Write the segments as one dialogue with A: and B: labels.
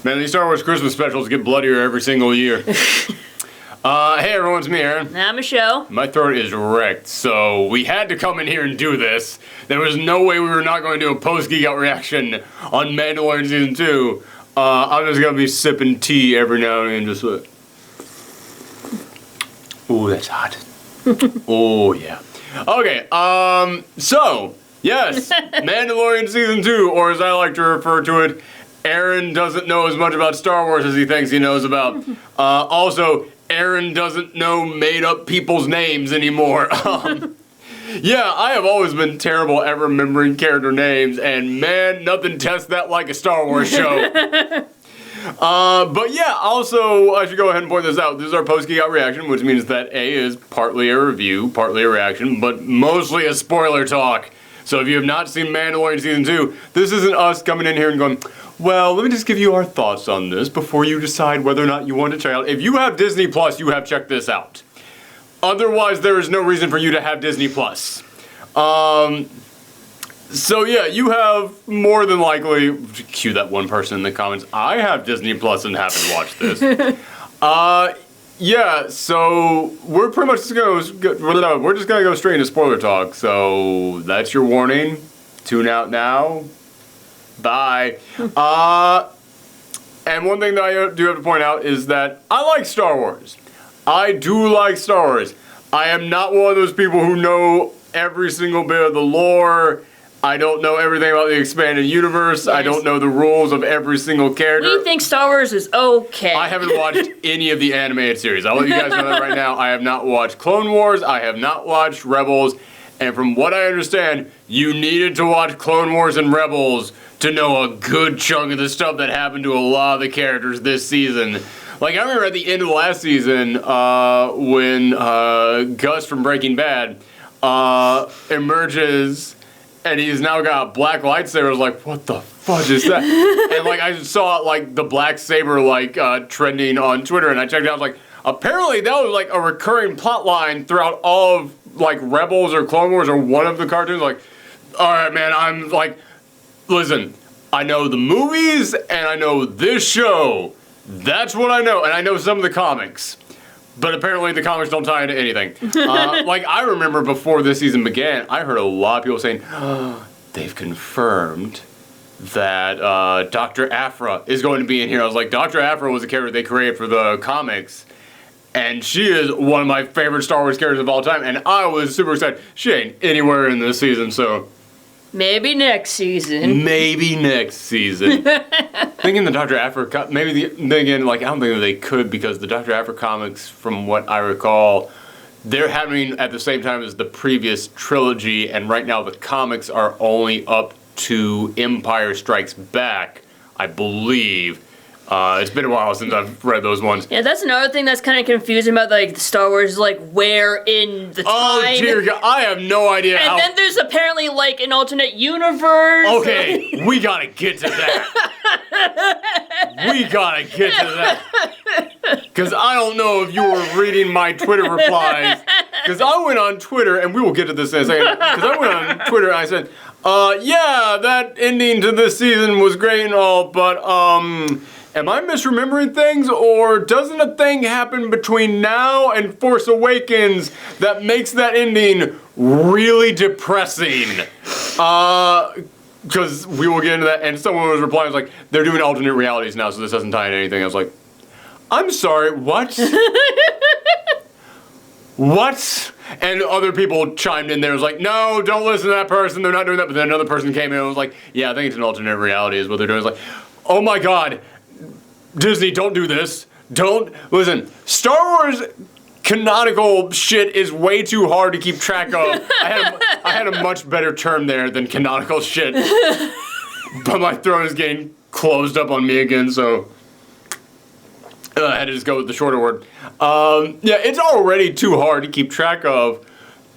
A: Man, these Star Wars Christmas specials get bloodier every single year. Hey everyone, it's me, Aaron.
B: I'm Michelle.
A: My throat is wrecked, so we had to come in here and do this. There was no way we were not going to do a post-Geekout reaction on Mandalorian Season 2. I'm just going to be sipping tea every now and then, just like... Ooh, that's hot. Oh, yeah. Okay, so, yes, Mandalorian Season 2, or as I like to refer to it, Aaron doesn't know as much about Star Wars as he thinks he knows about. Also, Aaron doesn't know made-up people's names anymore. Yeah, I have always been terrible at remembering character names, and man, nothing tests that like a Star Wars show. But yeah, also, I should go ahead and point this out. This is our post-Geekout reaction, which means that A is partly a review, partly a reaction, but mostly a spoiler talk. So if you have not seen Mandalorian Season 2, this isn't us coming in here and going, well, let me just give you our thoughts on this before you decide whether or not you want to check out. If you have Disney Plus, you have checked this out. Otherwise, there is no reason for you to have Disney Plus. So yeah, you have more than likely, cue that one person in the comments, I have Disney Plus and haven't watched this. Yeah, so we're pretty much just gonna go straight into spoiler talk. So that's your warning. Tune out now. Bye. And one thing that I do have to point out is that I like Star Wars. I do like Star Wars. I am not one of those people who know every single bit of the lore. I don't know everything about the expanded universe. Yes. I don't know the rules of every single character.
B: We think Star Wars is okay.
A: I haven't watched any of the animated series. I'll let you guys know that right now. I have not watched Clone Wars. I have not watched Rebels. And from what I understand, you needed to watch Clone Wars and Rebels to know a good chunk of the stuff that happened to a lot of the characters this season. Like, I remember at the end of the last season, when Gus from Breaking Bad emerges, and he's now got a black lightsaber. I was like, what the fudge is that? And, like, I saw, like, the black saber, like, trending on Twitter, and I checked it out. I was like, apparently that was, like, a recurring plot line throughout all of, like, Rebels or Clone Wars or one of the cartoons. Like, all right, man, I'm, like... Listen, I know the movies, and I know this show. That's what I know, and I know some of the comics. But apparently the comics don't tie into anything. Like, I remember before this season began, I heard a lot of people saying, oh, they've confirmed that Dr. Aphra is going to be in here. I was like, Dr. Aphra was a character they created for the comics, and she is one of my favorite Star Wars characters of all time, and I was super excited. She ain't anywhere in this season, so...
B: Maybe next season.
A: Maybe next season. Thinking the Dr. Aphra, maybe then again, like, I don't think that they could, because the Dr. Aphra comics, from what I recall, they're happening at the same time as the previous trilogy, and right now the comics are only up to Empire Strikes Back, I believe. It's been a while since I've read those ones.
B: Yeah, that's another thing that's kind of confusing about, like, the Star Wars, like, where in the time.
A: Oh, dear God, I have no idea
B: how... And then there's apparently, like, an alternate universe.
A: Okay, we gotta get to that. We gotta get to that. Because I don't know if you were reading my Twitter replies. Because I went on Twitter, and we will get to this in a second. Because I went on Twitter and I said, yeah, that ending to this season was great and all, but, am I misremembering things, or doesn't a thing happen between now and Force Awakens that makes that ending really depressing? Because we will get into that, and someone was replying, was like, they're doing alternate realities now, so this doesn't tie into anything. I was like, I'm sorry, what? What? And other people chimed in there, was like, no, don't listen to that person, they're not doing that. But then another person came in and was like, yeah, I think it's an alternate reality is what they're doing. It's like, oh my God. Disney, don't do this. Don't. Listen, Star Wars canonical shit is way too hard to keep track of. I had a much better term there than canonical shit. But my throat is getting closed up on me again, so I had to just go with the shorter word. Yeah, it's already too hard to keep track of.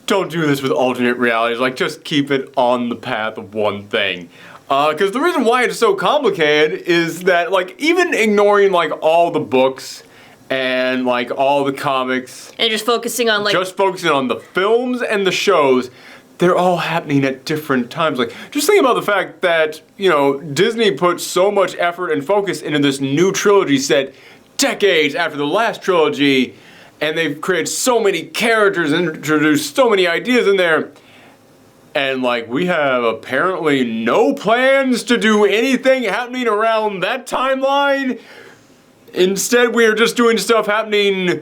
A: Don't do this with alternate realities. Like, just keep it on the path of one thing. Because the reason why it's so complicated is that, like, even ignoring, like, all the books and, like, all the comics...
B: And just focusing on, like...
A: Just focusing on the films and the shows, they're all happening at different times. Like, just think about the fact that, you know, Disney put so much effort and focus into this new trilogy set decades after the last trilogy, and they've created so many characters and introduced so many ideas in there. And, like, we have apparently no plans to do anything happening around that timeline. Instead, we are just doing stuff happening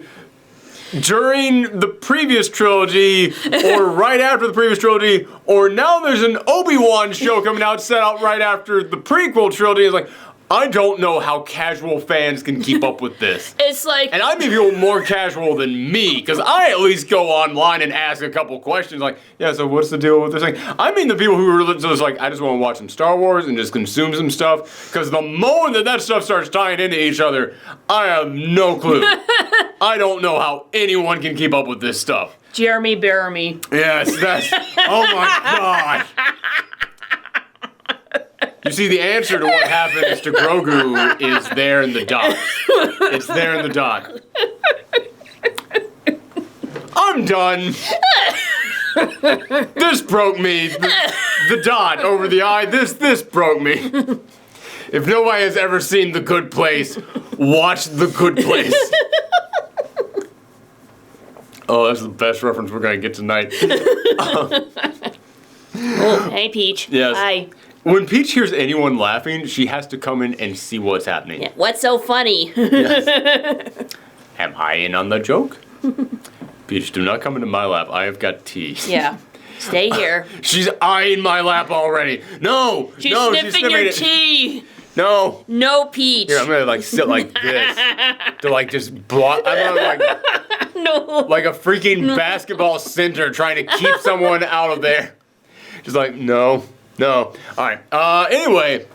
A: during the previous trilogy, or right after the previous trilogy, or now there's an Obi-Wan show coming out set out right after the prequel trilogy. It's like, I don't know how casual fans can keep up with this.
B: It's like...
A: And I may be more casual than me, because I at least go online and ask a couple questions like, yeah, so what's the deal with this thing? I mean the people who are just like, I just want to watch some Star Wars and just consume some stuff, because the moment that that stuff starts tying into each other, I have no clue. I don't know how anyone can keep up with this stuff.
B: Jeremy Baramy.
A: Yes, that's... Oh my gosh. You see, the answer to what happens to Grogu is there in the dot. It's there in the dot. I'm done. This broke me. The dot over the eye, this broke me. If nobody has ever seen The Good Place, watch The Good Place. Oh, that's the best reference we're going to get tonight.
B: Hey, Peach.
A: Yes.
B: Hi.
A: When Peach hears anyone laughing, she has to come in and see what's happening.
B: Yeah. What's so funny?
A: Yes. Am I in on the joke? Peach, do not come into my lap. I have got tea.
B: Yeah. Stay here.
A: She's eyeing my lap already. No!
B: She's
A: no,
B: sniffing your
A: it.
B: tea.
A: No.
B: No, Peach.
A: Here, I'm gonna like sit like this. To like just block. I'm gonna like...
B: No.
A: Like a freaking basketball center trying to keep someone out of there. Just like, no. No. Alright. Anyway,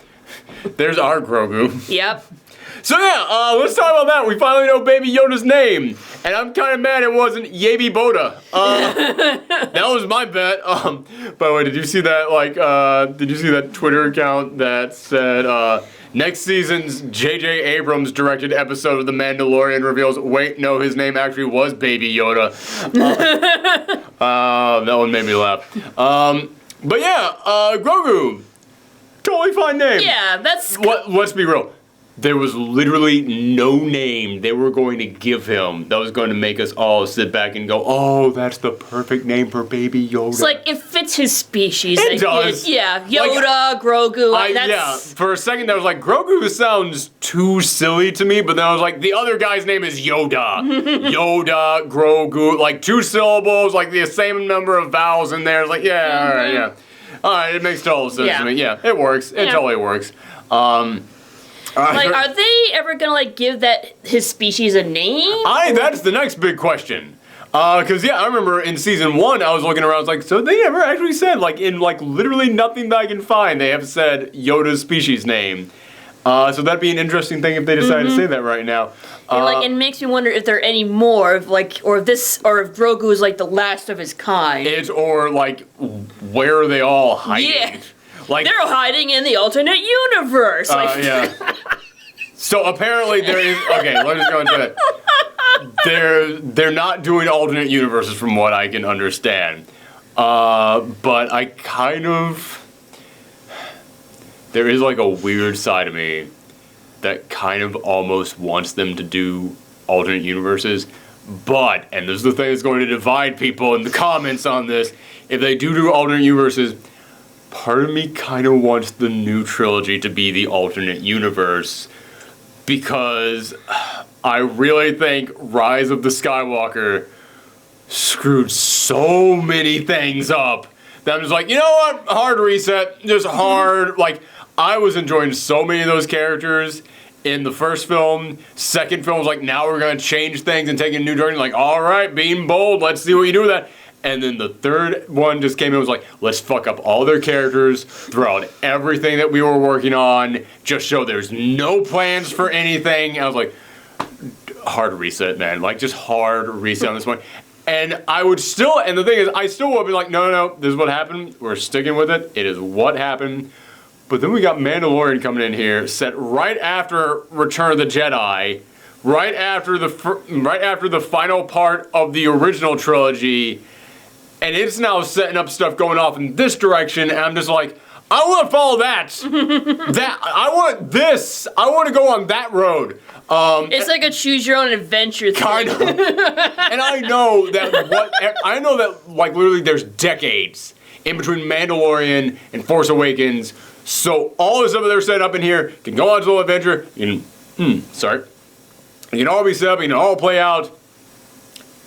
A: there's our Grogu.
B: Yep.
A: So yeah, let's talk about that. We finally know Baby Yoda's name. And I'm kind of mad it wasn't Yaby Boda. That was my bet. By the way, did you see that, did you see that Twitter account that said, next season's J.J. Abrams directed episode of The Mandalorian reveals, wait, no, his name actually was Baby Yoda. That one made me laugh. But yeah, Grogu, totally fine name.
B: Yeah, that's...
A: Let's be real. There was literally no name they were going to give him that was going to make us all sit back and go, oh, that's the perfect name for Baby Yoda.
B: It's like, it fits his species.
A: It does.
B: Yeah, Yoda, Grogu, that's...
A: Yeah, for a second I was like, Grogu sounds too silly to me, but then I was like, the other guy's name is Yoda. Yoda, Grogu, like 2 syllables, like the same number of vowels in there. It's like, yeah, all right, yeah. All right, it makes total sense to me. Yeah, it works. It totally works.
B: Like, are they ever gonna, like, give that his species a name?
A: That's the next big question. Cause yeah, I remember in season 1, I was looking around, I was like, so they never actually said, like, in, like, literally nothing that I can find, they have said Yoda's species name. So that'd be an interesting thing if they decided to say that right now.
B: And, like, it makes me wonder if there are any more, if Grogu is, like, the last of his kind.
A: Or, like, where are they all hiding?
B: Yeah.
A: Like,
B: they're hiding in the alternate universe.
A: Yeah. So apparently there is. Okay, let me just go into it. They're not doing alternate universes from what I can understand. But I kind of. There is like a weird side of me that kind of almost wants them to do alternate universes. But, and this is the thing that's going to divide people in the comments on this, if they do alternate universes, part of me kind of wants the new trilogy to be the alternate universe, because I really think Rise of the Skywalker screwed so many things up that I'm just like, you know what, hard reset, just hard. Like, I was enjoying so many of those characters in the first film. Second film was like, now we're going to change things and take a new direction. Like, all right, being bold, let's see what you do with that. And then the third one just came in and was like, let's fuck up all their characters, throw out everything that we were working on, just show there's no plans for anything. And I was like, hard reset, man. Like, just hard reset on this one. And I would still, and the thing is, I still would be like, no, this is what happened. We're sticking with it. It is what happened. But then we got Mandalorian coming in here, set right after Return of the Jedi, right after the final part of the original trilogy. and it's now setting up stuff going off in this direction, and I'm just like, I want to follow that. I want this. I want to go on that road.
B: It's like a choose your own adventure thing.
A: Kind of. And I know that like literally there's decades in between Mandalorian and Force Awakens. So all the stuff that they're setting up in here can go on its little adventure. It can all be set up, it can all play out,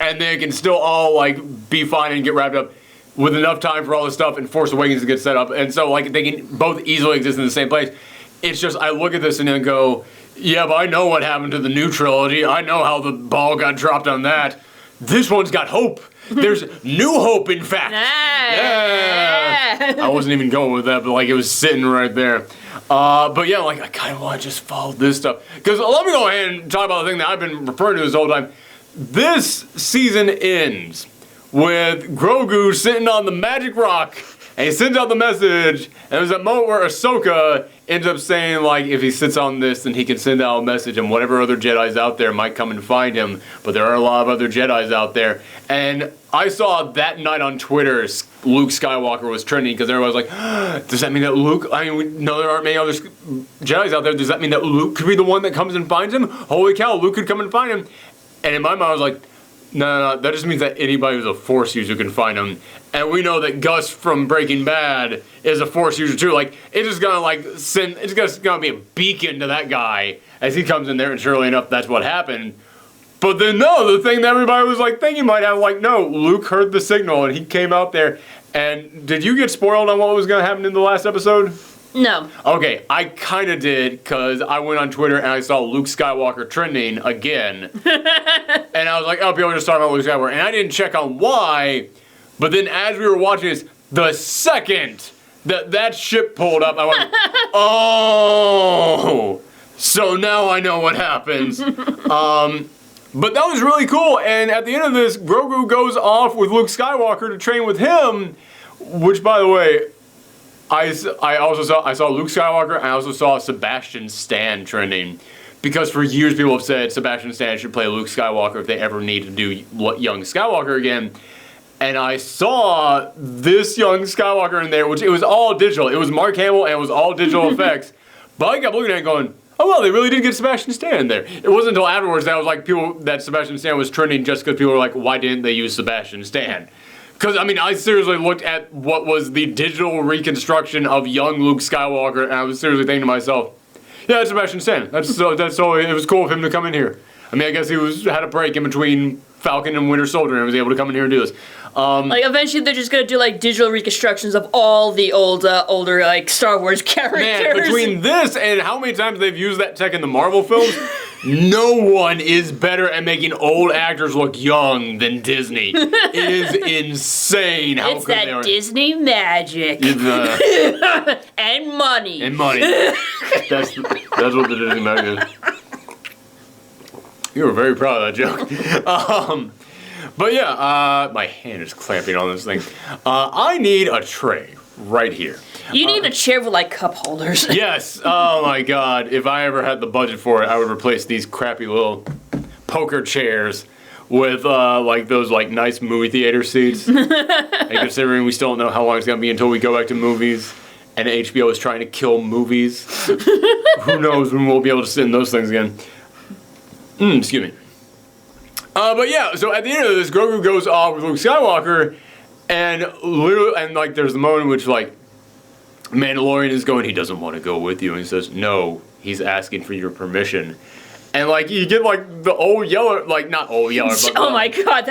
A: and they can still all like be fine and get wrapped up with enough time for all this stuff in Force Awakens to get set up. And so like they can both easily exist in the same place. It's just I look at this and then go, yeah, but I know what happened to the new trilogy. I know how the ball got dropped on that. This one's got hope. There's new hope, in fact. Yeah. I wasn't even going with that, but like it was sitting right there. But yeah, like I kind of want to just follow this stuff. Because let me go ahead and talk about the thing that I've been referring to this whole time. This season ends with Grogu sitting on the magic rock, and he sends out the message, and there's that moment where Ahsoka ends up saying, like, if he sits on this, then he can send out a message, and whatever other Jedis out there might come and find him, but there are a lot of other Jedis out there. And I saw that night on Twitter, Luke Skywalker was trending, because everybody was like, does that mean that Luke, I mean, we know there aren't many other Jedis out there, does that mean that Luke could be the one that comes and finds him? Holy cow, Luke could come and find him. And in my mind, I was like, no, that just means that anybody who's a Force user can find him. And we know that Gus from Breaking Bad is a Force user too. Like, it's just gonna it's just gonna be a beacon to that guy as he comes in there, and surely enough, that's what happened. But then no, the thing that everybody was like thinking might have, like, no, Luke heard the signal and he came out there. And did you get spoiled on what was gonna happen in the last episode?
B: No.
A: Okay, I kind of did, because I went on Twitter and I saw Luke Skywalker trending again. And I was like, oh, people are just talking about Luke Skywalker. And I didn't check on why, but then as we were watching this, the second that ship pulled up, I went, oh, so now I know what happens. But that was really cool, and at the end of this, Grogu goes off with Luke Skywalker to train with him, which, by the way, I saw Luke Skywalker, and I also saw Sebastian Stan trending, because for years people have said Sebastian Stan should play Luke Skywalker if they ever need to do young Skywalker again. And I saw this young Skywalker in there, which it was all digital. It was Mark Hamill and it was all digital effects. But I kept looking at it going, oh well, they really did get Sebastian Stan in there. It wasn't until afterwards that I was like, that Sebastian Stan was trending just because people were like, why didn't they use Sebastian Stan? Because, I mean, I seriously looked at what was the digital reconstruction of young Luke Skywalker, and I was seriously thinking to myself, yeah, it's Sebastian Stan. That's so. It was cool of him to come in here. I mean, I guess he had a break in between Falcon and Winter Soldier and was able to come in here and do this.
B: Like, eventually they're just gonna do, like, digital reconstructions of all the older, like, Star Wars characters.
A: Man, between this and how many times they've used that tech in the Marvel films, no one is better at making old actors look young than Disney. It is insane how good they are.
B: It's that Disney magic. And money.
A: And money. That's what the Disney magic is. You were very proud of that joke. But yeah, my hand is clamping on this thing. I need a tray right here.
B: You need a chair with, like, cup holders.
A: Yes. Oh my God. If I ever had the budget for it, I would replace these crappy little poker chairs with like those like nice movie theater seats. And considering we still don't know how long it's gonna be until we go back to movies, and HBO is trying to kill movies, who knows when we'll be able to sit in those things again. Excuse me. But yeah, so at the end of this, Grogu goes off with Luke Skywalker, and literally, and like there's the moment in which like Mandalorian is going, he doesn't want to go with you, and he says, no, he's asking for your permission. And like you get like the old Yeller, like not old Yeller, but
B: oh my God,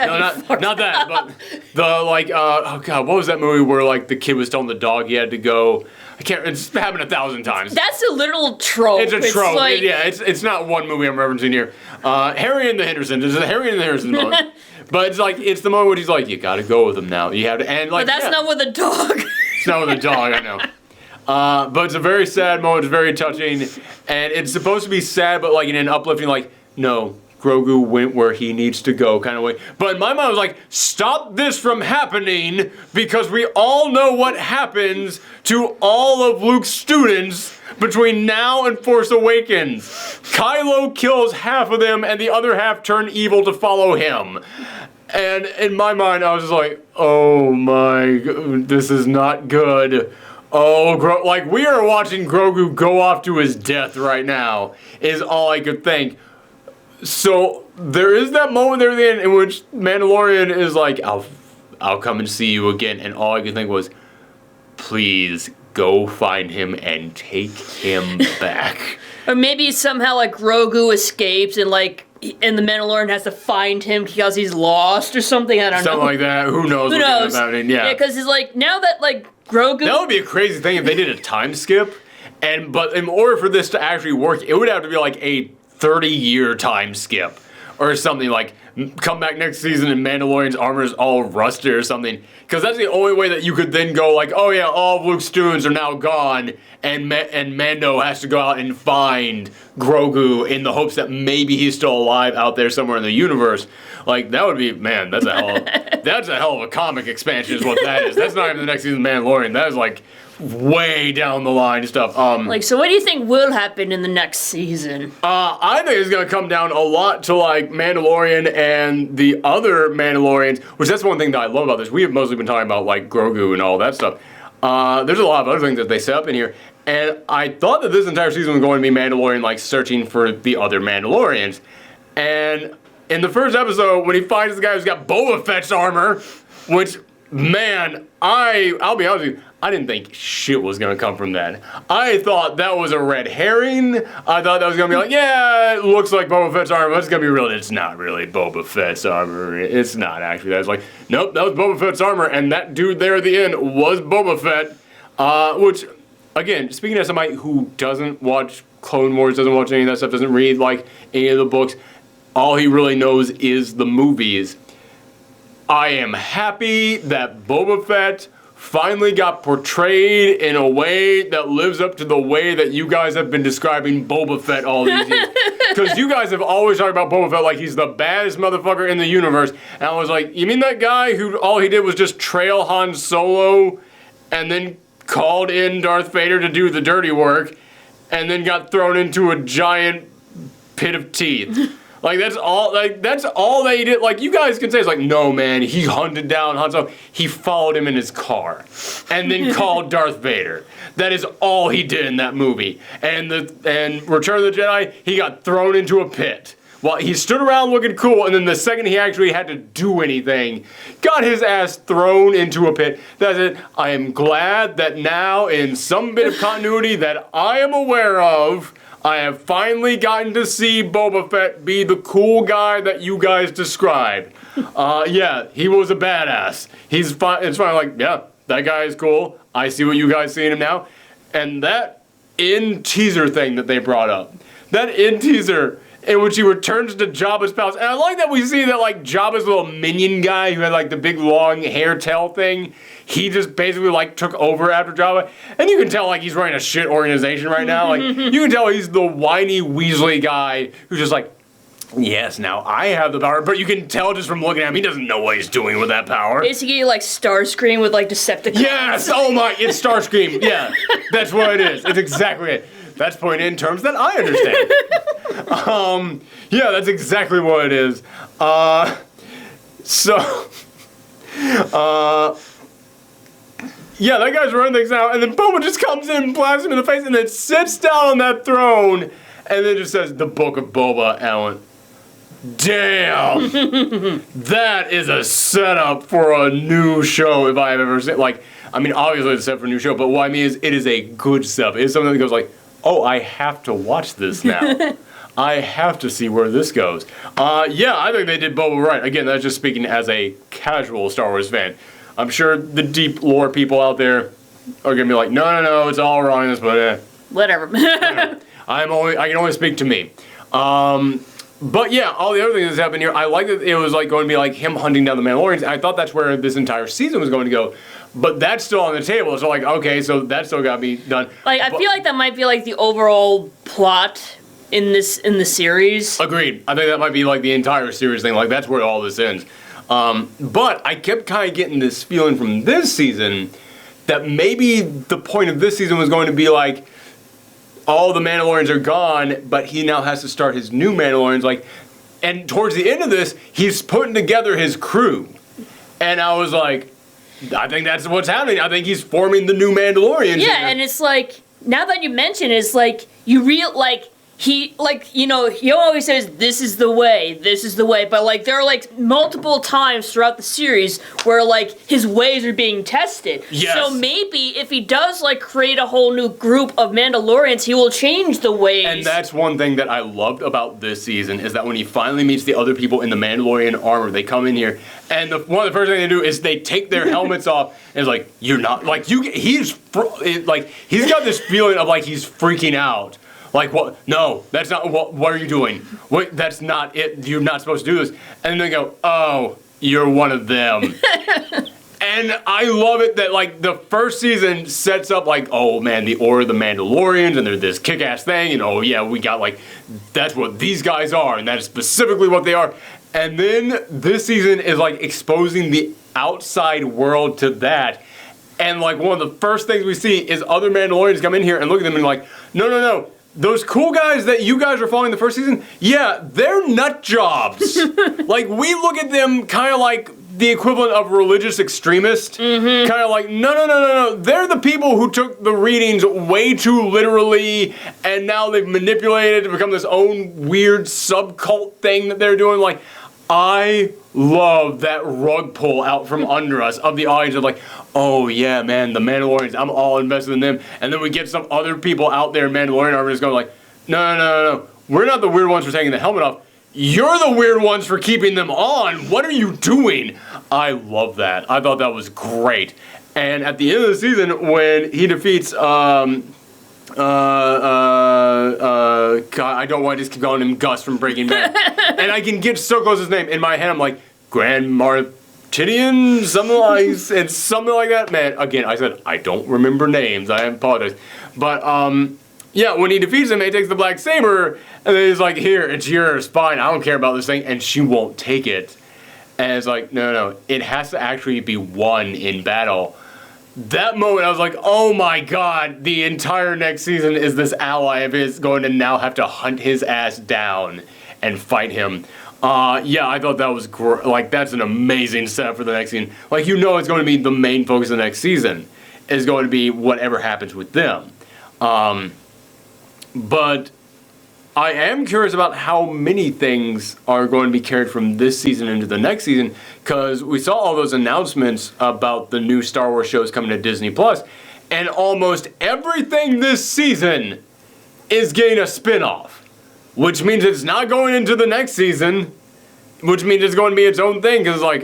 A: not that, but the like oh God, what was that movie where like the kid was telling the dog he had to go? I can't. It's happened 1,000 times.
B: That's a literal trope.
A: It's a trope.
B: Like,
A: it's not one movie I'm referencing here. Harry and the Hendersons. It's a Harry and the Hendersons moment. But it's like it's the moment where he's like, you got to go with him now. You have to, and like.
B: But that's not with a dog.
A: It's not with a dog. I know. But it's a very sad moment. It's very touching, and it's supposed to be sad, but like in an uplifting, like no. Grogu went where he needs to go kind of way. But in my mind I was like, stop this from happening, because we all know what happens to all of Luke's students between now and Force Awakens. Kylo kills half of them and the other half turn evil to follow him. And in my mind, I was just like, oh my, this is not good. Oh, like we are watching Grogu go off to his death right now, is all I could think. So there is that moment there at the end in which Mandalorian is like, I'll come and see you again. And all I could think was, please go find him and take him back.
B: Or maybe somehow like Grogu escapes and the Mandalorian has to find him because he's lost or something. I don't know.
A: Something like that. Who knows?
B: Who knows?
A: Yeah,
B: Yeah, because it's like now that like Grogu.
A: That would be a crazy thing if they did a time skip, but in order for this to actually work, it would have to be like a 30-year time skip or something, like come back next season and Mandalorian's armor is all rusted or something. Because that's the only way that you could then go like, oh yeah, all of Luke's students are now gone, and Mando has to go out and find Grogu in the hopes that maybe he's still alive out there somewhere in the universe. Like that would be, man, that's a hell of a comic expansion is what that is. That's not even the next season of Mandalorian. That is like way down the line stuff.
B: So what do you think will happen in the next season?
A: I think it's gonna come down a lot to like Mandalorian and the other Mandalorians, which that's one thing that I love about this. We have mostly been talking about like Grogu and all that stuff. There's a lot of other things that they set up in here, and I thought that this entire season was going to be Mandalorian like searching for the other Mandalorians, and in the first episode when he finds the guy who's got Boba Fett's armor, which, man, I'll be honest with you, I didn't think shit was going to come from that. I thought that was a red herring. I thought that was going to be like, yeah, it looks like Boba Fett's armor, but it's going to be real. It's not really Boba Fett's armor. It's not, actually. That was like, nope, that was Boba Fett's armor, and that dude there at the end was Boba Fett, which, again, speaking as somebody who doesn't watch Clone Wars, doesn't watch any of that stuff, doesn't read, like, any of the books, all he really knows is the movies. I am happy that Boba Fett finally got portrayed in a way that lives up to the way that you guys have been describing Boba Fett all these years. Because you guys have always talked about Boba Fett like he's the baddest motherfucker in the universe. And I was like, you mean that guy who all he did was just trail Han Solo and then called in Darth Vader to do the dirty work and then got thrown into a giant pit of teeth? Like that's all they did. Like you guys can say it's like, no man, he hunted down Han Solo. He followed him in his car and then called Darth Vader. That is all he did in that movie. And Return of the Jedi, he got thrown into a pit. Well, he stood around looking cool, and then the second he actually had to do anything, got his ass thrown into a pit. That's it. I am glad that now, in some bit of continuity that I am aware of, I have finally gotten to see Boba Fett be the cool guy that you guys described. Yeah, he was a badass. He's fine. It's fine. Like, yeah, that guy is cool. I see what you guys see in him now. And that end teaser thing that they brought up, that end teaser in which he returns to Jabba's palace. And I like that we see that, like, Jabba's little minion guy who had, like, the big long hair tail thing, he just basically, like, took over after Jabba. And you can tell, like, he's running a shit organization right now. Like, you can tell he's the whiny Weasley guy who's just like, yes, now I have the power. But you can tell just from looking at him, he doesn't know what he's doing with that power.
B: Basically, like, Starscream with, like, Decepticons.
A: Yes! Oh my, it's Starscream. Yeah, that's what it is. It's exactly it. That's put in terms that I understand. Yeah, that's exactly what it is. Yeah, that guy's running things now, and then Boba just comes in and blasts him in the face, and then sits down on that throne, and then just says, the Book of Boba, and I went, damn! That is a setup for a new show, if I have ever seen. Like, I mean, obviously it's a setup for a new show, but what I mean is, it is a good setup. It's something that goes like, oh, I have to watch this now. I have to see where this goes. Yeah, I think they did Boba right. Again, that's just speaking as a casual Star Wars fan. I'm sure the deep lore people out there are gonna be like, no, it's all wrong in this, but
B: whatever.
A: I can only speak to me. But yeah, all the other things that's happened here, I like that it was like going to be like him hunting down the Mandalorians. I thought that's where this entire season was going to go. But that's still on the table. So like, okay, so that still got to be done.
B: Like, I feel like that might be like the overall plot in the series.
A: Agreed. I think that might be like the entire series thing. Like that's where all this ends. But I kept kind of getting this feeling from this season that maybe the point of this season was going to be like, all the Mandalorians are gone, but he now has to start his new Mandalorians. Like, and towards the end of this, he's putting together his crew. And I was like, I think that's what's happening. I think he's forming the new Mandalorians.
B: Yeah, and it's like, now that you mention it, it's like, he always says, this is the way, but, like, there are, like, multiple times throughout the series where, like, his ways are being tested.
A: Yes.
B: So maybe if he does, like, create a whole new group of Mandalorians, he will change the ways.
A: And that's one thing that I loved about this season, is that when he finally meets the other people in the Mandalorian armor, they come in here, and one of the first things they do is they take their helmets off, and it's like, you're not, like, he's got this feeling of, like, he's freaking out. Like, what? No, that's not, what are you doing? Wait, that's not it, you're not supposed to do this. And then they go, oh, you're one of them. And I love it that, like, the first season sets up, like, oh, man, the Order of the Mandalorians, and they're this kick-ass thing, and oh, yeah, we got, like, that's what these guys are, and that is specifically what they are. And then this season is, like, exposing the outside world to that. And, like, one of the first things we see is other Mandalorians come in here and look at them and like, no. Those cool guys that you guys are following the first season, yeah, they're nut jobs. Like, we look at them kind of like the equivalent of religious extremist. Kind of like, no. They're the people who took the readings way too literally, and now they've manipulated it to become this own weird subcult thing that they're doing. Like, I love that rug pull out from under us of the audience of like, oh yeah, man, the Mandalorians, I'm all invested in them. And then we get some other people out there in Mandalorian armor just going like, no. We're not the weird ones for taking the helmet off. You're the weird ones for keeping them on. What are you doing? I love that. I thought that was great. And at the end of the season, when he defeats, God, I don't want to just keep calling him Gus from Breaking Bad. And I can get so close to his name. In my head, I'm like, Grand Martinian? Something like that. Man, again, I said, I don't remember names. I apologize. But, yeah, when he defeats him, he takes the black saber, and then he's like, here, it's yours, fine, I don't care about this thing, and she won't take it. And it's like, no, it has to actually be won in battle. That moment, I was like, oh my god, the entire next season is this ally of his going to now have to hunt his ass down and fight him. Yeah, I thought that was like, that's an amazing setup for the next season. Like, you know it's going to be the main focus of the next season is going to be whatever happens with them. But I am curious about how many things are going to be carried from this season into the next season, because we saw all those announcements about the new Star Wars shows coming to Disney+, and almost everything this season is getting a spin-off, which means it's not going into the next season, which means it's going to be its own thing, because like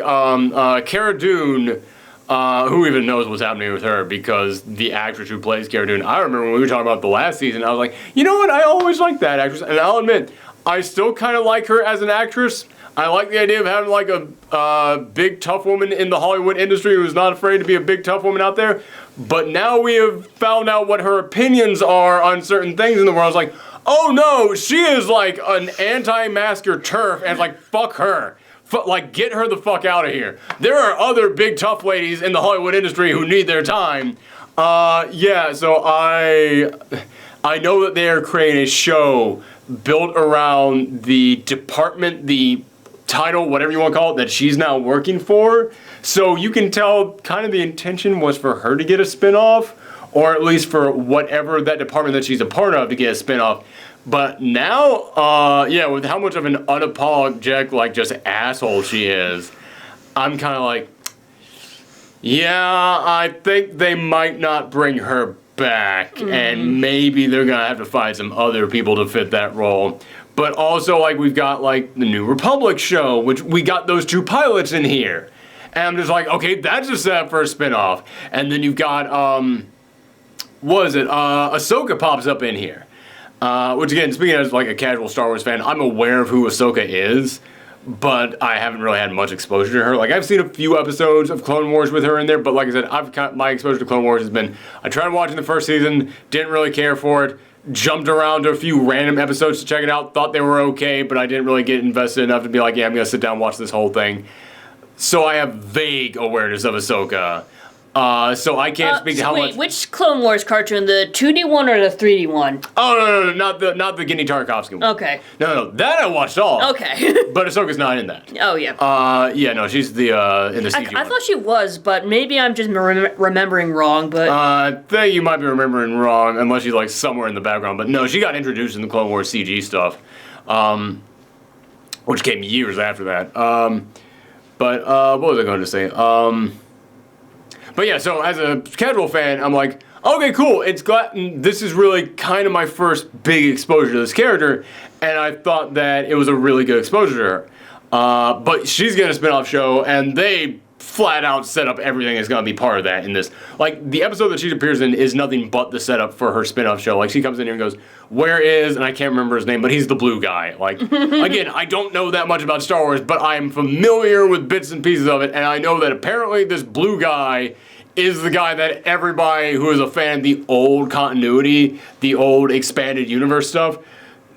A: Cara Dune, who even knows what's happening with her, because the actress who plays Cara Dune, I remember when we were talking about the last season, I was like, you know what, I always liked that actress, and I'll admit, I still kind of like her as an actress. I like the idea of having like a big tough woman in the Hollywood industry who's not afraid to be a big tough woman out there, but now we have found out what her opinions are on certain things in the world. I was like, oh no, she is like an anti-masker turf, and it's like, fuck her. Like, get her the fuck out of here. There are other big tough ladies in the Hollywood industry who need their time. Yeah, so I know that they are creating a show built around the department, the title, whatever you want to call it, that she's now working for. So you can tell kind of the intention was for her to get a spinoff, or at least for whatever that department that she's a part of to get a spinoff. But now, yeah, with how much of an unapologetic, like, just asshole she is, I'm kind of like, yeah, I think they might not bring her back, and maybe they're gonna have to find some other people to fit that role. But also, like, we've got, like, the New Republic show, which we got those 2 pilots in here. And I'm just like, okay, that's a setup for a spinoff. And then you've got, what is it, Ahsoka pops up in here. Which again, speaking as like a casual Star Wars fan, I'm aware of who Ahsoka is, but I haven't really had much exposure to her. Like, I've seen a few episodes of Clone Wars with her in there, but like I said, my exposure to Clone Wars has been, I tried watching the first season, didn't really care for it, jumped around to a few random episodes to check it out, thought they were okay, but I didn't really get invested enough to be like, yeah, I'm gonna sit down and watch this whole thing. So I have vague awareness of Ahsoka. So I can't speak to how much.
B: Wait, which Clone Wars cartoon? The 2D one or the 3D one?
A: Oh, no, not the Guinea Tarkovsky one.
B: Okay.
A: No, that I watched all.
B: Okay.
A: But Ahsoka's not in that.
B: Oh, yeah.
A: Yeah, no, she's in the CG
B: I
A: one.
B: thought she was, but maybe I'm just remembering wrong, but...
A: I think you might be remembering wrong, unless she's, like, somewhere in the background. But no, she got introduced in the Clone Wars CG stuff, which came years after that. But what was I going to say? But yeah, so as a casual fan, I'm like, okay, cool. This is really kind of my first big exposure to this character, and I thought that it was a really good exposure to her. But she's getting a spin-off show, and they flat out set up everything that's going to be part of that in this. Like, the episode that she appears in is nothing but the setup for her spin-off show. Like, she comes in here and goes, where is, and I can't remember his name, but he's the blue guy. Like, again, I don't know that much about Star Wars, but I am familiar with bits and pieces of it, and I know that apparently this blue guy is the guy that everybody who is a fan of the old continuity, the old expanded universe stuff,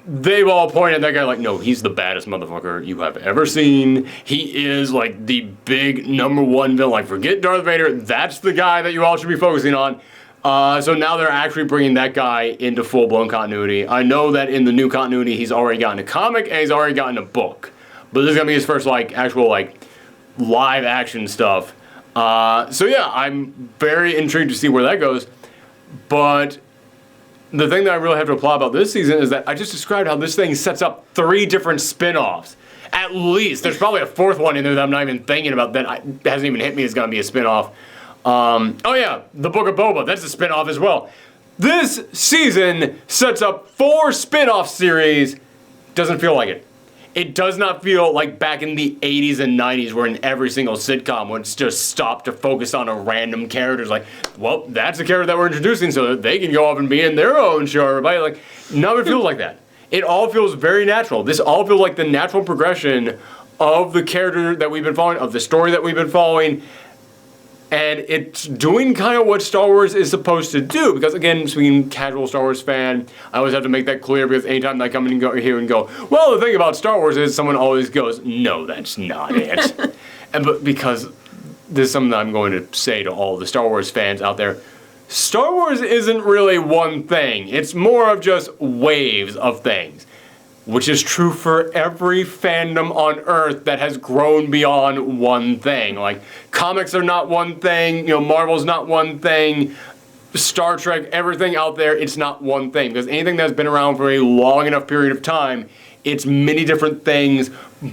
A: they've all pointed at that guy like, no, he's the baddest motherfucker you have ever seen. He is like the big #1 villain. Like, forget Darth Vader. That's the guy that you all should be focusing on. So now they're actually bringing that guy into full-blown continuity. I know that in the new continuity, he's already gotten a comic and he's already gotten a book. But this is going to be his first, like, actual, like, live action stuff. So yeah, I'm very intrigued to see where that goes. But the thing that I really have to applaud about this season is that I just described how this thing sets up 3 different spin-offs. At least. There's probably a 4th one in there that I'm not even thinking about that hasn't even hit me as going to be a spin-off. Oh yeah, the Book of Boba. That's a spin-off as well. This season sets up 4 spin-off series. Doesn't feel like it. It does not feel like back in the 80s and 90s where in every single sitcom would just stop to focus on a random character. It's like, well, that's a character that we're introducing so that they can go off and be in their own show, everybody. Like, none of it feels like that. It all feels very natural. This all feels like the natural progression of the character that we've been following, of the story that we've been following. And it's doing kind of what Star Wars is supposed to do. Because again, being a casual Star Wars fan, I always have to make that clear because anytime I come in and go here and go, well, the thing about Star Wars is someone always goes, no, that's not it. But because this is something that I'm going to say to all the Star Wars fans out there, Star Wars isn't really one thing. It's more of just waves of things. Which is true for every fandom on Earth that has grown beyond one thing. Like, comics are not one thing, Marvel's not one thing, Star Trek, everything out there, it's not one thing. Because anything that's been around for a long enough period of time, it's many different things,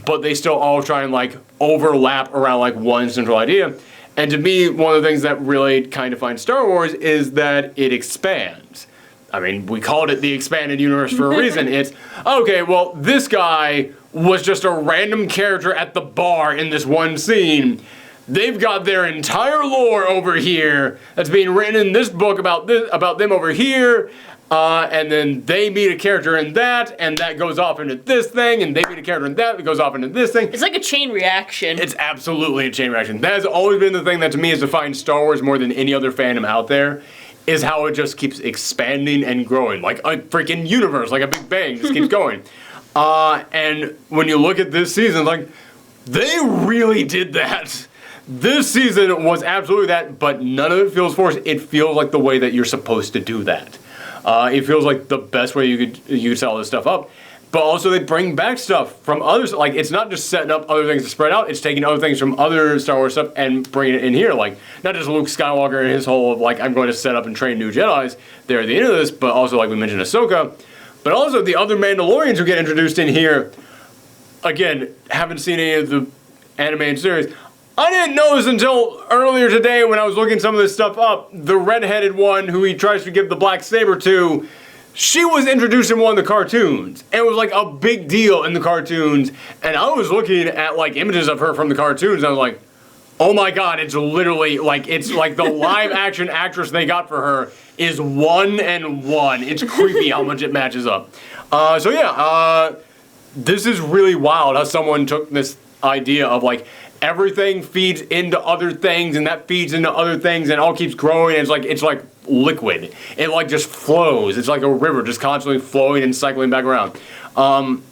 A: but they still all try and, like, overlap around, like, one central idea. And to me, one of the things that really kind of defines Star Wars is that it expands. I mean, we called it the expanded universe for a reason. It's, okay, well, this guy was just a random character at the bar in this one scene. They've got their entire lore over here that's being written in this book about them over here. And then they meet a character in that, and that goes off into this thing, and they meet a character in that goes off into this thing.
B: It's like a chain reaction.
A: It's absolutely a chain reaction. That has always been the thing that to me has defined Star Wars more than any other fandom out there. Is how it just keeps expanding and growing, like a freaking universe, like a Big Bang, just keeps going. And when you look at this season, like, they really did that. This season was absolutely that, but none of it feels forced. It feels like the way that you're supposed to do that. It feels like the best way you could set all this stuff up. But also they bring back stuff from others. Like, it's not just setting up other things to spread out. It's taking other things from other Star Wars stuff and bringing it in here. Like, not just Luke Skywalker and his whole, like, I'm going to set up and train new Jedis there at the end of this, but also, like we mentioned, Ahsoka. But also the other Mandalorians who get introduced in here. Again, haven't seen any of the animated series. I didn't notice until earlier today when I was looking some of this stuff up. The redheaded one who he tries to give the black saber to, she was introduced in one of the cartoons, and it was like a big deal in the cartoons, and I was looking at like images of her from the cartoons, and I was like, oh my god, it's literally like, it's like the live action actress they got for her is 1 and 1. It's creepy how much it matches up. So yeah, this is really wild how someone took this idea of like, everything feeds into other things, and that feeds into other things, and it all keeps growing, and it's like liquid. It like just flows. It's like a river just constantly flowing and cycling back around. Someone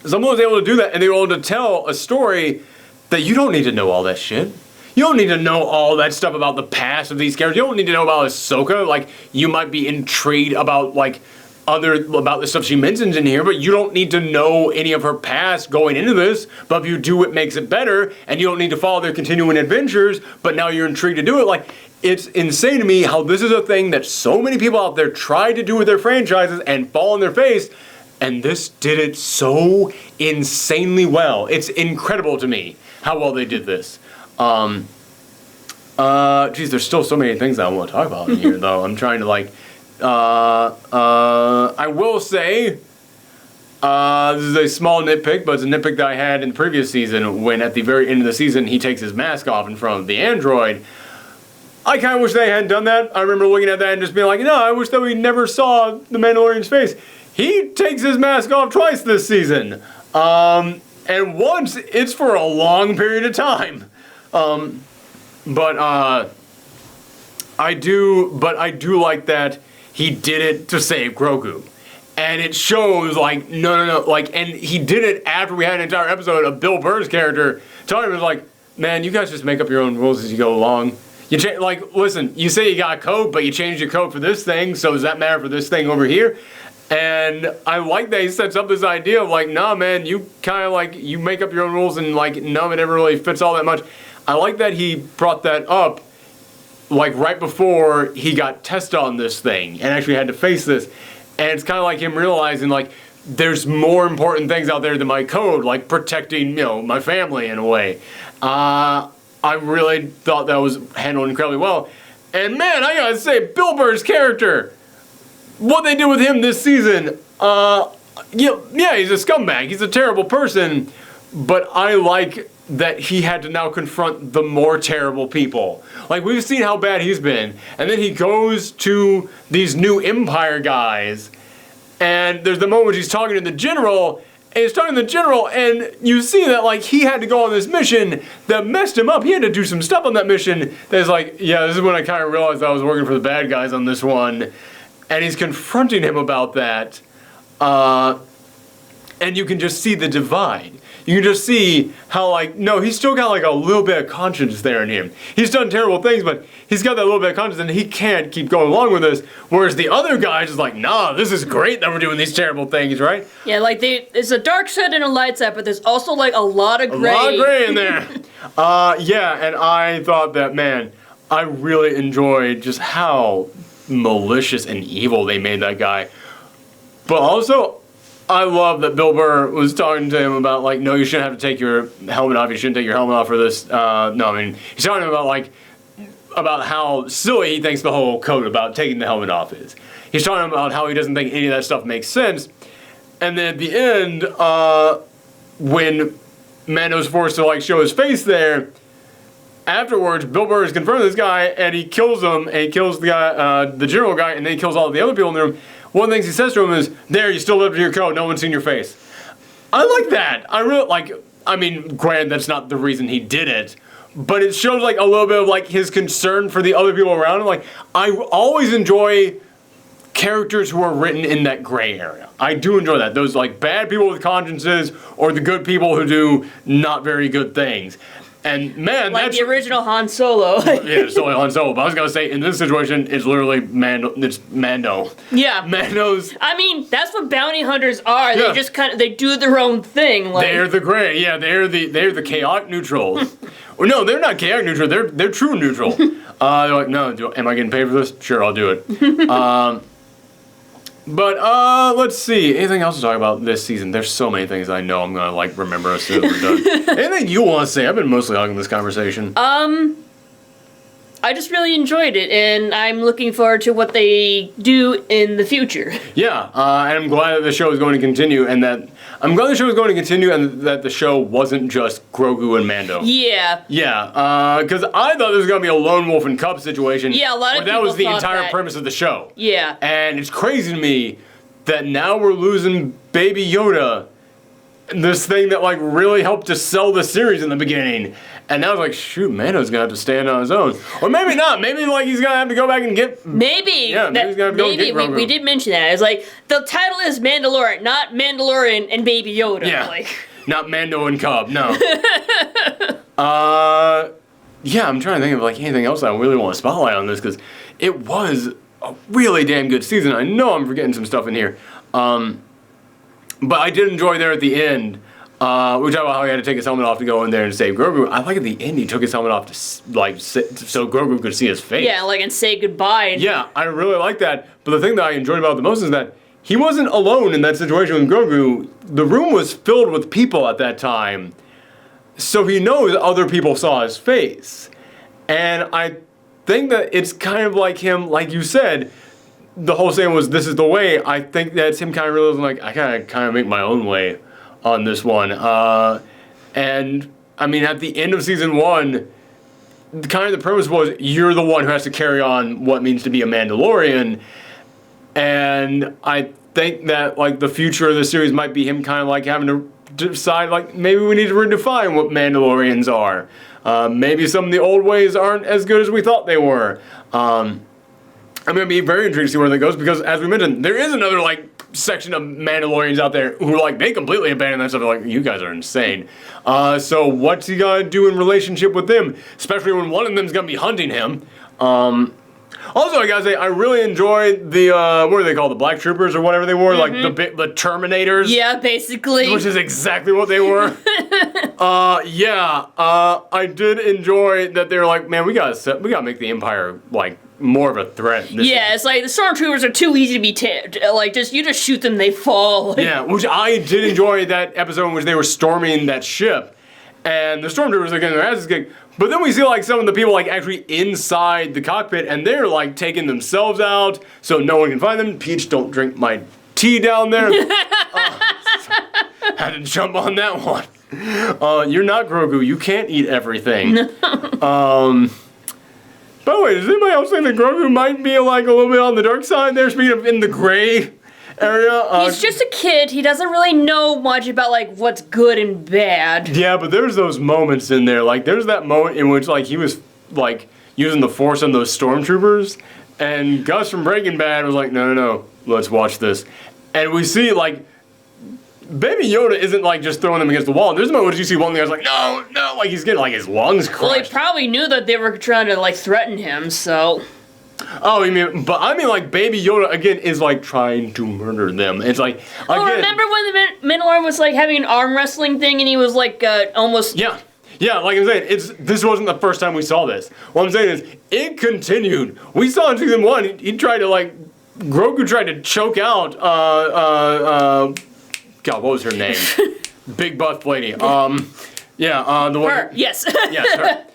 A: was able to do that, and they were able to tell a story that you don't need to know all that shit. you don't need to know all that stuff about the past of these characters. You don't need to know about Ahsoka. Like, you might be intrigued about, like, about the stuff she mentions in here, but you don't need to know any of her past going into this. But if you do, it makes it better, and you don't need to follow their continuing adventures, but now you're intrigued to do it. Like, it's insane to me how this is a thing that so many people out there try to do with their franchises and fall on their face, and this did it so insanely well. It's incredible to me how well they did this. Geez, there's still so many things I want to talk about in here, though. I'm trying to, like, I will say, this is a small nitpick, but it's a nitpick that I had in the previous season when at the very end of the season he takes his mask off in front of the android. I kind of wish they hadn't done that. I remember looking at that and just being like, no, I wish that we never saw the Mandalorian's face. He takes his mask off twice this season. And once, it's for a long period of time. But I do like that he did it to save Grogu. And it shows, like, no, like, and he did it after we had an entire episode of Bill Burr's character telling him, like, man, you guys just make up your own rules as you go along. Like, listen, you say you got a code, but you changed your code for this thing, so does that matter for this thing over here? And I like that he sets up this idea of, like, nah, man, you kind of, like, you make up your own rules and, like, none of it ever really fits all that much. I like that he brought that up, like, right before he got tested on this thing and actually had to face this. And it's kind of like him realizing, like, there's more important things out there than my code, like protecting, you know, my family in a way. I really thought that was handled incredibly well. And man, I gotta say, Bill Burr's character, what they did with him this season, yeah, he's a scumbag. He's a terrible person, but I like that he had to now confront the more terrible people. Like, we've seen how bad he's been, and then he goes to these new Empire guys, and there's the moment when he's talking to the general, and he's talking to the general, and you see that, like, he had to go on this mission that messed him up. He had to do some stuff on that mission that's like, yeah, this is when I kind of realized I was working for the bad guys on this one. And he's confronting him about that. And you can just see the divide. You can just see how, like, no, he's still got, like, a little bit of conscience there in him. He's done terrible things, but he's got that little bit of conscience, and he can't keep going along with this. Whereas the other guys is like, nah, this is great that we're doing these terrible things, right?
B: Yeah, like, there's a dark side and a light side, but there's also, like, a lot of gray.
A: A lot of gray in there. Yeah, and I thought that, man, I really enjoyed just how malicious and evil they made that guy. But also, I love that Bill Burr was talking to him about, like, no, you shouldn't have to take your helmet off. You shouldn't take your helmet off for this. No, I mean, he's talking about, like, about how silly he thinks the whole code about taking the helmet off is. He's talking about how he doesn't think any of that stuff makes sense. And then at the end, when Mando's forced to, like, show his face there, afterwards, Bill Burr is confronting this guy, and he kills him, and he kills the guy, the general guy, and then he kills all the other people in the room. One of the things he says to him is, there, you still live to your code, no one's seen your face. I like that. I really, like, I mean, granted, that's not the reason he did it, but it shows, like, a little bit of, like, his concern for the other people around him. Like, I always enjoy characters who are written in that gray area. I do enjoy that. Those, like, bad people with consciences, or the good people who do not very good things. And man,
B: like
A: that's
B: the original Han Solo.
A: Yeah, it's totally Han Solo. But I was gonna say, in this situation, it's literally Mando. It's Mando.
B: Yeah,
A: Mando's.
B: I mean, that's what bounty hunters are.
A: Yeah.
B: They just they do their own thing. Like,
A: They're the gray. Yeah, they're the chaotic neutral. Or no, they're not chaotic neutral. They're true neutral. They're like, no, am I getting paid for this? Sure, I'll do it. But let's see. Anything else to talk about this season? There's so many things I know I'm gonna, like, remember as soon as we're done. Anything you want to say? I've been mostly hogging this conversation.
B: I just really enjoyed it, and I'm looking forward to what they do in the future.
A: Yeah, and I'm glad that the show is going to continue, and that the show wasn't just Grogu and Mando.
B: Yeah.
A: Yeah, because I thought this was going to be a lone wolf and cub situation.
B: Yeah, a lot of people
A: that was the
B: thought
A: entire
B: that.
A: premise of the show.
B: Yeah.
A: And it's crazy to me that now we're losing Baby Yoda, this thing that, like, really helped to sell the series in the beginning. And now it's like, shoot, Mando's gonna have to stand on his own. Or maybe not. Maybe, like, he's gonna have to go back and get...
B: Maybe.
A: Yeah, maybe he's gonna have to go and get Grogu.
B: We did mention that. It's like, the title is Mandalorian, not Mandalorian and Baby Yoda.
A: Yeah.
B: Like.
A: Not Mando and Cub, no. yeah, I'm trying to think of like anything else I really want to spotlight on this because it was a really damn good season. I know I'm forgetting some stuff in here, but I did enjoy there at the end. We talked about how he had to take his helmet off to go in there and save Grogu. I like at the end he took his helmet off to so Grogu could see his face.
B: Yeah, like and say goodbye.
A: Yeah, I really like that. But the thing that I enjoyed about it the most is that he wasn't alone in that situation with Grogu. The room was filled with people at that time, so he knows other people saw his face. And I think that it's kind of like him, like you said, the whole saying was, "This is the way." I think that's him kind of realizing, like, I kind of make my own way on this one. And, I mean, at the end of season 1, kind of the premise was, you're the one who has to carry on what it means to be a Mandalorian. And I think that, like, the future of the series might be him kind of, like, having to decide, like, maybe we need to redefine what Mandalorians are. Maybe some of the old ways aren't as good as we thought they were. I'm going to be very intrigued to see where that goes because, as we mentioned, there is another, like, section of Mandalorians out there who, like, they completely abandon that stuff. They're like, you guys are insane. So what's he going to do in relationship with them? Especially when one of them's going to be hunting him. Also, I gotta say, I really enjoyed the, what are they called? The Black Troopers or whatever they were? Like, the Terminators?
B: Yeah, basically.
A: Which is exactly what they were. I did enjoy that they were like, man, we gotta make the Empire, like, more of a threat.
B: Yeah, it's like the stormtroopers are too easy to be you just shoot them, they fall.
A: Yeah, which I did enjoy that episode in which they were storming that ship, and the stormtroopers are getting their asses kicked. But then we see like some of the people like actually inside the cockpit, and they're like taking themselves out, so no one can find them. Peach, don't drink my tea down there. Had to jump on that one. You're not Grogu. You can't eat everything. By the way, does anybody else think that Grogu might be like a little bit on the dark side there, speaking of in the gray area?
B: He's just a kid. He doesn't really know much about like what's good and bad.
A: Yeah, but there's those moments in there. Like there's that moment in which like he was like using the Force on those stormtroopers, and Gus from Breaking Bad was like, no, let's watch this. And we see like Baby Yoda isn't like just throwing them against the wall. There's a moment where you see one guy's like, no, like he's getting like his lungs crushed.
B: Well, he probably knew that they were trying to like threaten him, so.
A: Oh, you mean, but I mean like Baby Yoda again is like trying to murder them. It's like,
B: oh, again, remember when the Mandalorian was like having an arm wrestling thing and he was like almost.
A: Yeah, like I'm saying, this wasn't the first time we saw this. What I'm saying is, it continued. We saw in season 1, he tried to like, Grogu tried to choke out, God, what was her name? Big buff lady. The one.
B: Her, yes.
A: Yes, her.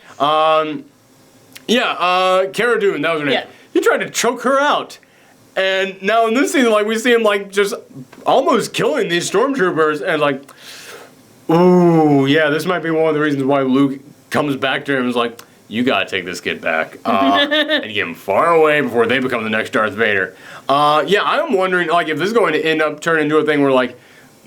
A: Cara Dune, that was her name.
B: Yeah.
A: He tried to choke her out. And now in this season, like, we see him, like, just almost killing these stormtroopers, and, like, ooh, yeah, this might be one of the reasons why Luke comes back to him and is like, you gotta take this kid back, and get him far away before they become the next Darth Vader. I'm wondering, like, if this is going to end up turning into a thing where, like,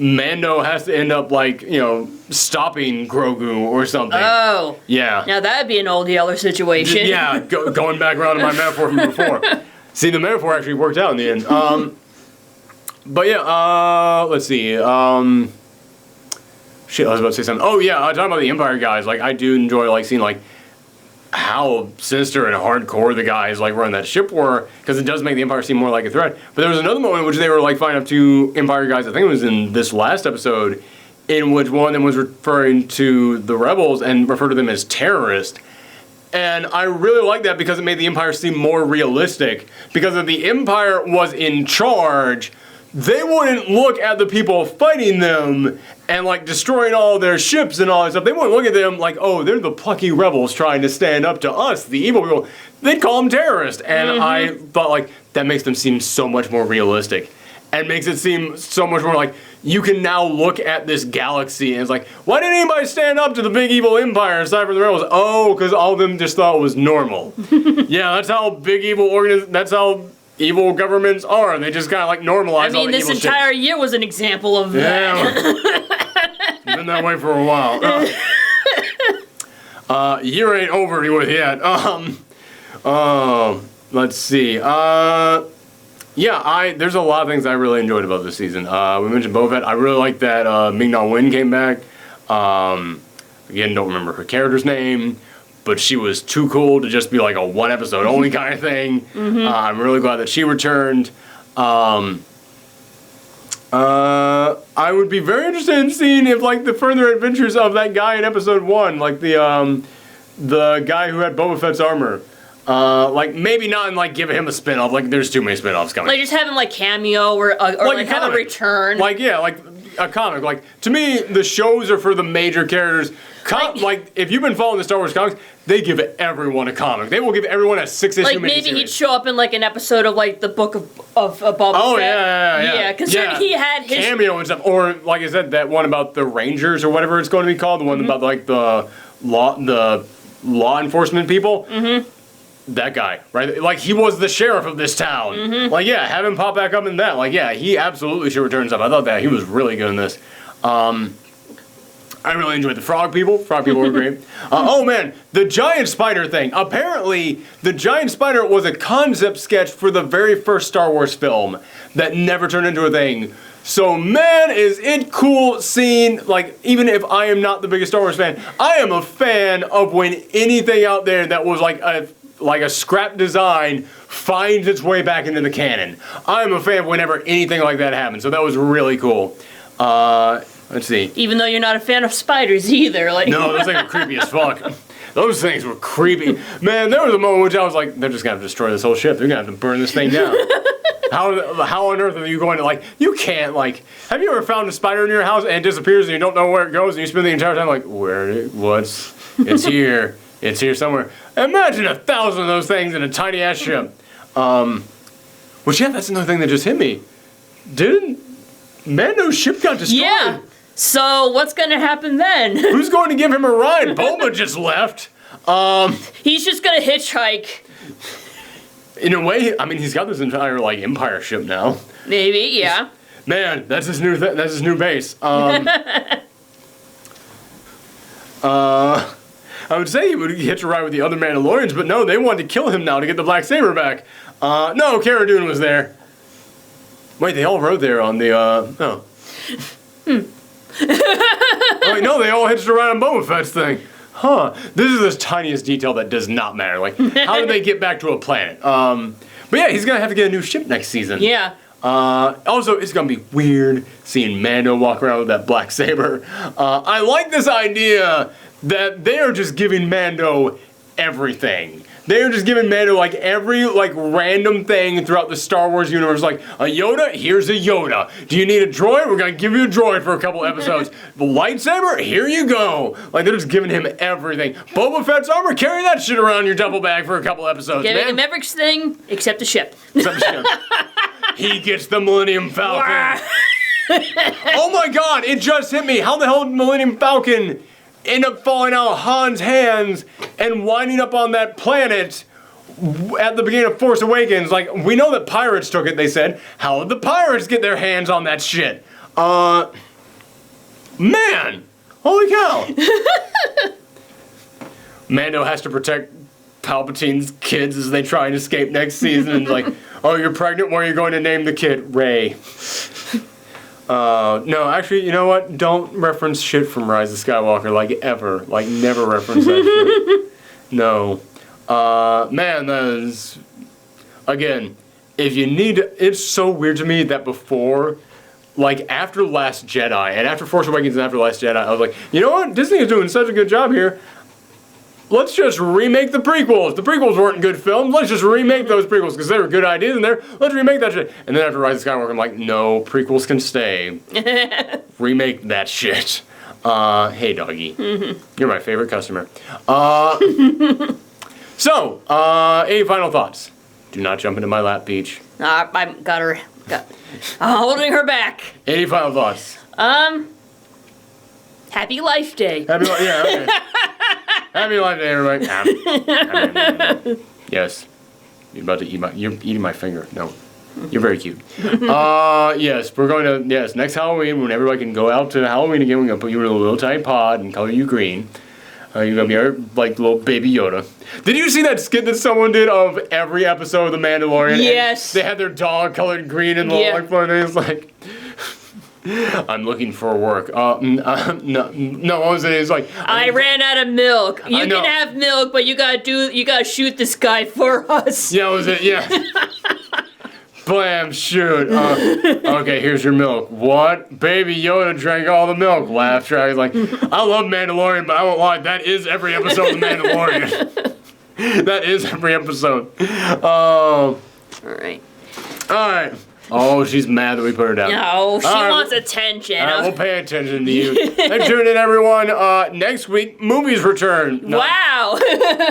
A: Mando has to end up, like, you know, stopping Grogu or something. Oh. Yeah.
B: Now that'd be an old Yeller situation.
A: Yeah, going back around to my metaphor from before. See, the metaphor actually worked out in the end. Let's see. Shit, I was about to say something. Oh, yeah, talking about the Empire guys, like, I do enjoy, like, seeing, like, how sinister and hardcore the guys like running that ship were, because it does make the Empire seem more like a threat. But there was another moment in which they were like fighting up to Empire guys, I think it was in this last episode, in which one of them was referring to the rebels and referred to them as terrorists. And I really like that because it made the Empire seem more realistic, because if the Empire was in charge, they wouldn't look at the people fighting them and like destroying all their ships and all that stuff. They wouldn't look at them like, oh, they're the plucky rebels trying to stand up to us, the evil people. They'd call them terrorists. And I thought like that makes them seem so much more realistic and makes it seem so much more like you can now look at this galaxy and it's like, why didn't anybody stand up to the big evil empire aside from the rebels? Oh, because all of them just thought it was normal. Yeah, that's how big evil that's how evil governments are. They just kind of like normalize all the evil shit.
B: This entire year was an example of that.
A: It's been that way for a while. Year ain't over with yet. Let's see. There's a lot of things I really enjoyed about this season. We mentioned Boba Fett. I really like that Ming-Na Wen came back. Again, don't remember her character's name. but she was too cool to just be like a one episode only kind of thing. I'm really glad that she returned. I would be very interested in seeing if like the further adventures of that guy in episode 1, like the guy who had Boba Fett's armor. Like maybe not and like give him a spin-off. Like there's too many spin-offs coming.
B: Like just have him like cameo or like have a return.
A: Like yeah, like a comic. Like to me, the shows are for the major characters. Like if you've been following the Star Wars comics, they give everyone a comic. They will give everyone a 6-issue
B: like
A: miniseries.
B: maybe he'd show up in like an episode of like the book of Boba Fett.
A: Oh yeah.
B: Yeah, considering he had his
A: cameo and stuff, or like I said, that one about the Rangers or whatever it's going to be called, the one about like the law enforcement people. That guy, right? Like he was the sheriff of this town. Like yeah, have him pop back up in that. Like yeah, he absolutely should return stuff. I thought that he was really good in this. I really enjoyed the frog people. Frog people were great. Oh man, the giant spider thing. Apparently, the giant spider was a concept sketch for the very first Star Wars film that never turned into a thing. So man, is it cool seeing, like, even if I am not the biggest Star Wars fan, I am a fan of when anything out there that was like a scrap design finds its way back into the canon. I'm a fan whenever anything like that happens. So that was really cool. Let's see.
B: Even though you're not a fan of spiders either, like
A: no, those things were creepy as fuck. Those things were creepy. Man, there was a moment which I was like, they're just gonna have to destroy this whole ship. They're gonna have to burn this thing down. How on earth are you going to, like, you can't, like, have you ever found a spider in your house and it disappears and you don't know where it goes and you spend the entire time like, it's here. It's here somewhere. Imagine 1,000 of those things in a tiny ass ship. Which yeah, that's another thing that just hit me. Didn't Mando's ship got destroyed?
B: Yeah. So what's gonna happen then?
A: Who's going to give him a ride? Boba just left.
B: He's just gonna hitchhike.
A: In a way, I mean, he's got this entire like Empire ship now.
B: Maybe, yeah.
A: Man, that's his new base. I would say he would hitch a ride with the other Mandalorians, but no, they wanted to kill him now to get the black saber back. No, Cara Dune was there. Wait, they all rode there on the no. Oh, wait, no, they all hitched a ride on Boba Fett's thing. Huh. This is the tiniest detail that does not matter. Like, how did they get back to a planet? But yeah, he's gonna have to get a new ship next season.
B: Yeah.
A: Also, it's gonna be weird seeing Mando walk around with that black saber. I like this idea that they are just giving Mando everything. They are just giving Mando like every like random thing throughout the Star Wars universe. Like a Yoda, here's a Yoda. Do you need a droid? We're gonna give you a droid for a couple episodes. The lightsaber, here you go. Like they're just giving him everything. Boba Fett's armor, carry that shit around your duffel bag for a couple episodes.
B: Giving him everything except the ship.
A: Except the ship. He gets the Millennium Falcon. Oh my God! It just hit me. How the hell did Millennium Falcon end up falling out of Han's hands and winding up on that planet at the beginning of Force Awakens? Like, we know that pirates took it, they said. How did the pirates get their hands on that shit? Man! Holy cow! Mando has to protect Palpatine's kids as they try and escape next season. And like, oh, you're pregnant? What are you going to name the kid? Rey. No, actually, you know what? Don't reference shit from Rise of Skywalker, like, ever. Like, never reference that shit. No. Man, that is... Again, if you need to... It's so weird to me that before... Like, after Last Jedi, and after Force Awakens and after Last Jedi, I was like, you know what? Disney is doing such a good job here. Let's just remake the prequels. The prequels weren't good films. Let's just remake those prequels because they were good ideas in there. Let's remake that shit. And then after Rise of Skywalker, I'm like, no, prequels can stay. Remake that shit. Hey, doggy. You're my favorite customer. So, any final thoughts? Do not jump into my lap, Peach.
B: I got her. I'm holding her back.
A: Any final thoughts?
B: Happy Life Day.
A: Yeah, okay. Happy Life Day, everybody. Yes. You're about to eat you're eating my finger. No. You're very cute. Yes, we're going to, next Halloween, when everybody can go out to Halloween again, we're going to put you in a little tiny pod and color you green. You're going to be our, like, little Baby Yoda. Did you see that skit that someone did of every episode of The Mandalorian?
B: Yes.
A: And they had their dog colored green and the like, and it's like... I'm looking for work. No, what was it? It's like
B: I ran out of milk. You
A: know.
B: can have milk, but you gotta shoot this guy for us.
A: Yeah, was it? Yeah. Blam, shoot. Okay, here's your milk. What? Baby Yoda drank all the milk. Laugh track. Like, I love Mandalorian, but I won't lie. That is every episode of Mandalorian. That is every episode.
B: All right.
A: All right. Oh, she's mad that we put her down.
B: No, she wants attention.
A: All right, we'll pay attention to you. And tune in, everyone. Next week, movies return.
B: Wow.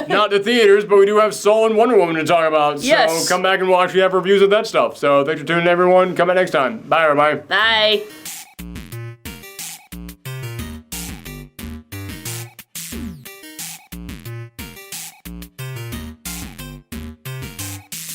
A: Not to theaters, but we do have Soul and Wonder Woman to talk about.
B: Yes.
A: So come back and watch. We have reviews of that stuff. So thanks for tuning in, everyone. Come back next time. Bye, everybody.
B: Bye.